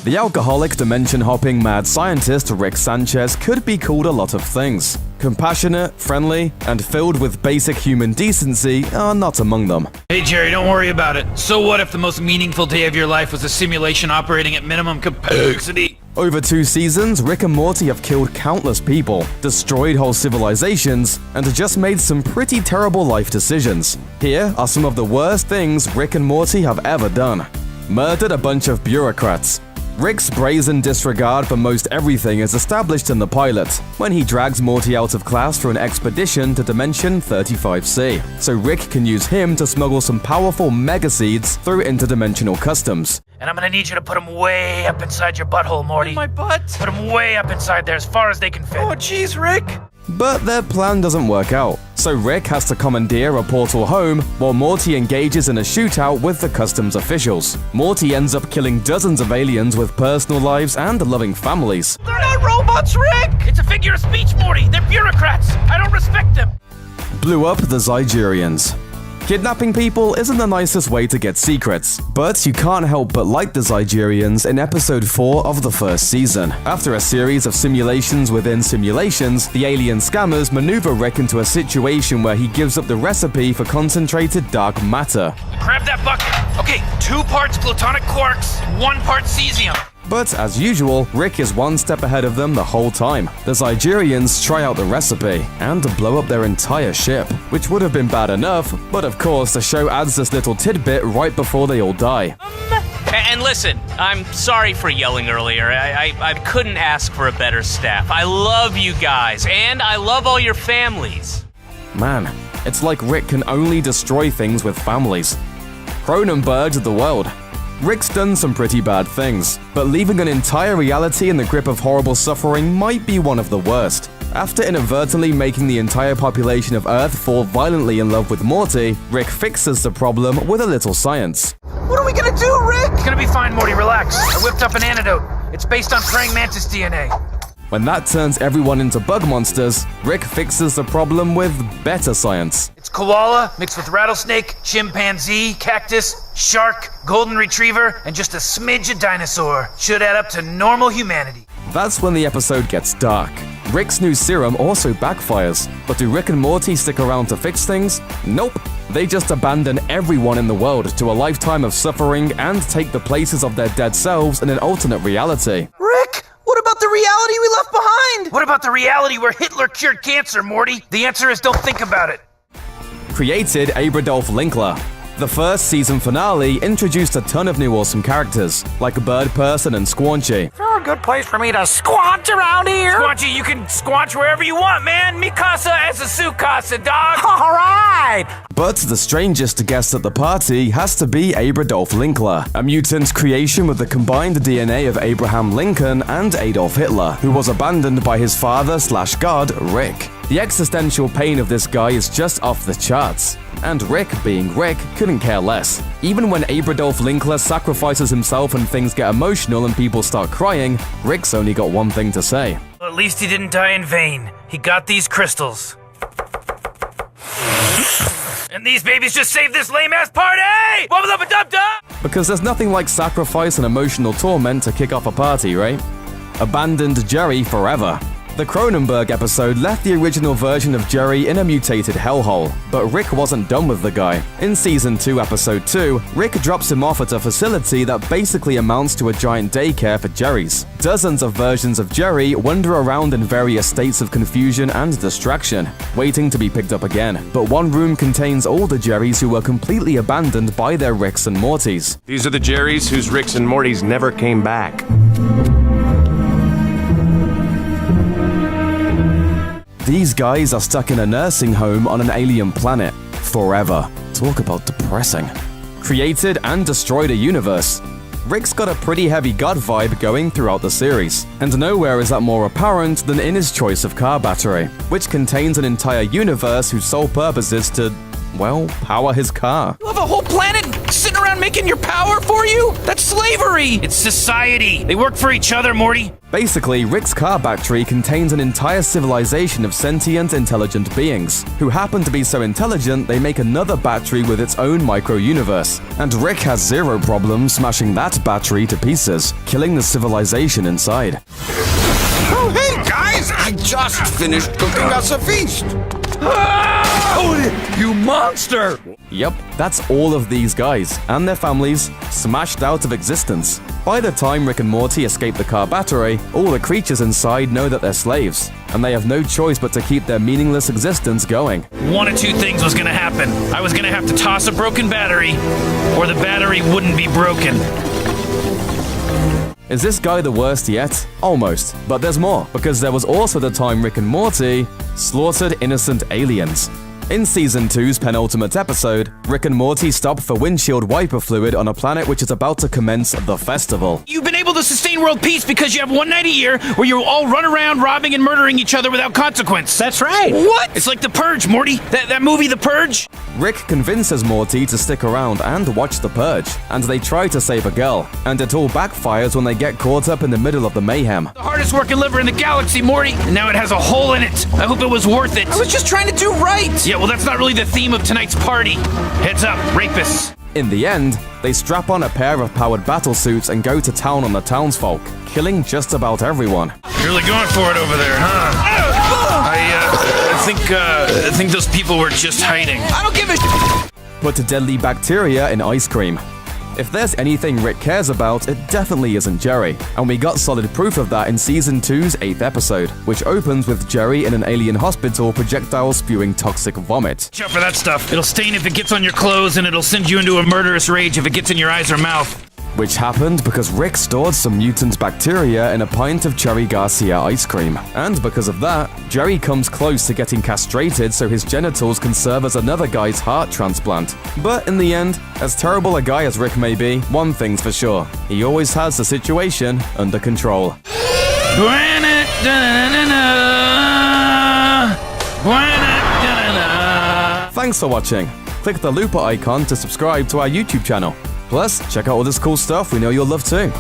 The alcoholic, dimension-hopping mad scientist Rick Sanchez could be called a lot of things. Compassionate, friendly, and filled with basic human decency are not among them. Hey Jerry, don't worry about it. So what if the most meaningful day of your life was a simulation operating at minimum capacity? Over 2 seasons, Rick and Morty have killed countless people, destroyed whole civilizations, and just made some pretty terrible life decisions. Here are some of the worst things Rick and Morty have ever done. Murdered a bunch of bureaucrats. Rick's brazen disregard for most everything is established in the pilot, when he drags Morty out of class for an expedition to Dimension 35C, so Rick can use him to smuggle some powerful mega seeds through interdimensional customs. And I'm gonna need you to put them way up inside your butthole, Morty. In my butt? Put them way up inside there as far as they can fit. Oh jeez, Rick! But their plan doesn't work out, so Rick has to commandeer a portal home while Morty engages in a shootout with the customs officials. Morty ends up killing dozens of aliens with personal lives and loving families. They're not robots, Rick! It's a figure of speech, Morty. They're bureaucrats. I don't respect them. Blew up the Zygerians. Kidnapping people isn't the nicest way to get secrets, but you can't help but like the Zygerians in episode 4 of the first season. After a series of simulations within simulations, the alien scammers maneuver Rick into a situation where he gives up the recipe for concentrated dark matter. Grab that bucket. Okay, 2 parts plutonic quarks, 1 part cesium. But as usual, Rick is 1 step ahead of them the whole time. The Zygerians try out the recipe and blow up their entire ship, which would have been bad enough, but of course the show adds this little tidbit right before they all die. And listen, I'm sorry for yelling earlier. I couldn't ask for a better staff. I love you guys, and I love all your families. Man, it's like Rick can only destroy things with families. Cronenberg's of the world. Rick's done some pretty bad things, but leaving an entire reality in the grip of horrible suffering might be one of the worst. After inadvertently making the entire population of Earth fall violently in love with Morty, Rick fixes the problem with a little science. What are we gonna do, Rick? It's gonna be fine, Morty. Relax. I whipped up an antidote. It's based on praying mantis DNA. When that turns everyone into bug monsters, Rick fixes the problem with better science. It's koala mixed with rattlesnake, chimpanzee, cactus, shark, golden retriever, and just a smidge of dinosaur. Should add up to normal humanity. That's when the episode gets dark. Rick's new serum also backfires, but do Rick and Morty stick around to fix things? Nope. They just abandon everyone in the world to a lifetime of suffering and take the places of their dead selves in an alternate reality. Rick! What about the reality we left behind? What about the reality where Hitler cured cancer, Morty? The answer is don't think about it. Created Abradolf Linkler. The first season finale introduced a ton of new awesome characters, like Bird Person and Squanchy. Is there a good place for me to squanch around here? Squanchy, you can squanch wherever you want, man. Mi casa es a su casa, dog. All right! But the strangest guest at the party has to be Abradolf Linkler, a mutant creation with the combined DNA of Abraham Lincoln and Adolf Hitler, who was abandoned by his father/god, Rick. The existential pain of this guy is just off the charts. And Rick, being Rick, couldn't care less. Even when Abradolf Linkler sacrifices himself and things get emotional and people start crying, Rick's only got one thing to say. Well, at least he didn't die in vain. He got these crystals. And these babies just saved this lame-ass party! Wubba lubba dub dub! Because there's nothing like sacrifice and emotional torment to kick off a party, right? Abandoned Jerry forever. The Cronenberg episode left the original version of Jerry in a mutated hellhole, but Rick wasn't done with the guy. In Season 2, Episode 2, Rick drops him off at a facility that basically amounts to a giant daycare for Jerrys. Dozens of versions of Jerry wander around in various states of confusion and distraction, waiting to be picked up again. But one room contains all the Jerrys who were completely abandoned by their Ricks and Mortys. These are the Jerrys whose Ricks and Mortys never came back. These guys are stuck in a nursing home on an alien planet. Forever. Talk about depressing. Created and destroyed a universe. Rick's got a pretty heavy god vibe going throughout the series, and nowhere is that more apparent than in his choice of car battery, which contains an entire universe whose sole purpose is to, well, power his car. You have a whole planet sitting around making your power for you? That's slavery! It's society. They work for each other, Morty. Basically, Rick's car battery contains an entire civilization of sentient, intelligent beings, who happen to be so intelligent they make another battery with its own micro-universe. And Rick has zero problem smashing that battery to pieces, killing the civilization inside. Oh, hey, guys! I just finished cooking us a feast! You monster! Yep, that's all of these guys, and their families, smashed out of existence. By the time Rick and Morty escape the car battery, all the creatures inside know that they're slaves, and they have no choice but to keep their meaningless existence going. One of two things was gonna happen. I was gonna have to toss a broken battery, or the battery wouldn't be broken. Is this guy the worst yet? Almost, but there's more, because there was also the time Rick and Morty slaughtered innocent aliens. In Season 2's penultimate episode, Rick and Morty stop for windshield wiper fluid on a planet which is about to commence the festival. You've been able to sustain world peace because you have one night a year where you all run around robbing and murdering each other without consequence. That's right. What? It's like The Purge, Morty. That movie, The Purge. Rick convinces Morty to stick around and watch The Purge, and they try to save a girl, and it all backfires when they get caught up in the middle of the mayhem. The hardest working liver in the galaxy, Morty. And now it has a hole in it. I hope it was worth it. I was just trying to do right. Yeah, well, that's not really the theme of tonight's party. Heads up, rapists. In the end, they strap on a pair of powered battle suits and go to town on the townsfolk, killing just about everyone. Really going for it over there, huh? I think those people were just hiding. I don't give a shit. Put deadly bacteria in ice cream. If there's anything Rick cares about, it definitely isn't Jerry, and we got solid proof of that in Season 2's 8th episode, which opens with Jerry in an alien hospital projectile spewing toxic vomit. Watch out for that stuff. It'll stain if it gets on your clothes, and it'll send you into a murderous rage if it gets in your eyes or mouth. Which happened because Rick stored some mutant bacteria in a pint of Cherry Garcia ice cream. And because of that, Jerry comes close to getting castrated so his genitals can serve as another guy's heart transplant. But in the end, as terrible a guy as Rick may be, one thing's for sure, he always has the situation under control. Thanks for watching. Click the looper icon to subscribe to our YouTube channel. Plus, check out all this cool stuff we know you'll love too.